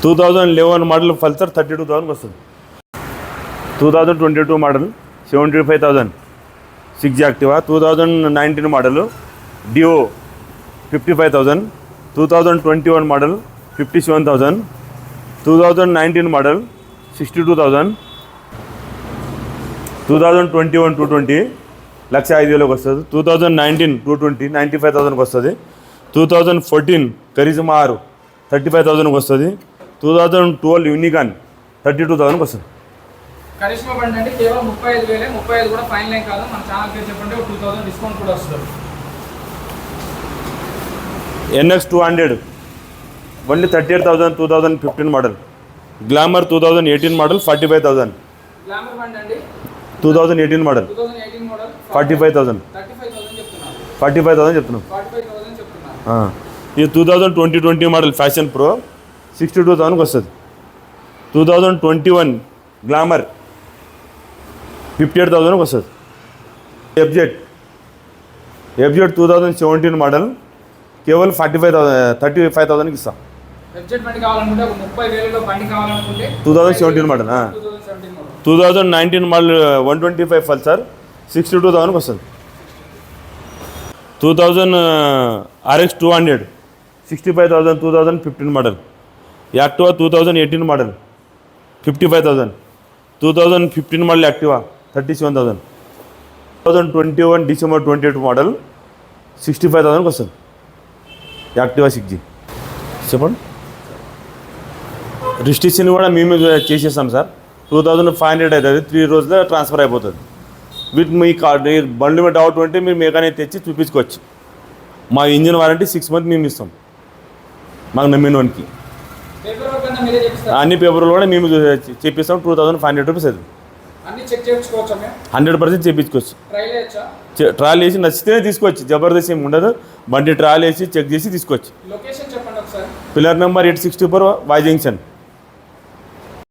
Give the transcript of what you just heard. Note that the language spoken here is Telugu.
2011 మోడల్ పల్సర్ 32,000 వస్తుంది. 2022 మోడల్ 75,000 6G యాక్టివా. 2019 మోడల్ డియో 55,000. 2021 మోడల్ 57,000. 2019 మోడల్ 62,000. 2021 220 1,05,000 వస్తుంది. 2019 220 95,000 వస్తుంది. 2014 కరిజ్మా R 35,000 వస్తుంది. 2012 యూనికాన్ 32,000 వస్తుంది. కరిష్మా బండి అంటే కేవలం 35,000. 35 కూడా ఫైనల్ ఏం కాదు. మన ఛానల్ పేరు చెప్పండి, 2,000 డిస్కౌంట్ కూడా వస్తుంది. NX 200 only 38,000. 2015 model. Glamour 2018 model 45,000. Glamour బండి అండి 2018 మోడల్ 2018 మోడల్ 45,000. 35,000 చెప్తున్నారు. 45,000 చెప్తున్నాం. 45,000 చెప్తున్నారు. ఇది 2020 మోడల్ ఫ్యాషన్ ప్రో 62,000 వస్తుంది. 2021 గ్లామర్ 58,000 వస్తుంది. FZ 2017 మోడల్ కేవలం 35,000 ఇస్తాం. బడ్జెట్ బండి కావాలనుకుంటే 30,000లో బండి కావాలనుకుంటే 2017 మోడల్. 2019 మోడల్ 125 పల్సర్ 62,000 వస్తుంది. 2000 RX 200 65,000. 2015 model. Activa 2018 model 55,000. 2015 model Activa 37,000. 2021 December 28 model 65,000 వస్తుంది. Activa 6G. చెప్పండి. రిజిస్ట్రేషన్ కూడా మేము చేసేస్తాం సార్. 2,500 అవుతుంది. 3 రోజుల్లో ట్రాన్స్ఫర్ అయిపోతుంది. వీటి మీ కార్డు బండి మీద డౌట్ ఉంటే మీరు మెకానిక్ తెచ్చి చూపించుకోవచ్చు. మా ఇంజిన్ వారంటీ 6 months మేము ఇస్తాం మాకు నమ్మిన వానికి. అన్ని పేపర్లు కూడా మేము చేపిస్తాం. 2,500 రూపీస్ అది. 100% చేయించుకోవచ్చు. ట్రయల్ వేసి నచ్చితేనే తీసుకోవచ్చు. జబర్దస్త్ ఏమి ఉండదు. బండి ట్రయల్ వేసి చెక్ చేసి తీసుకోవచ్చు. Pillar number 864 Y junction.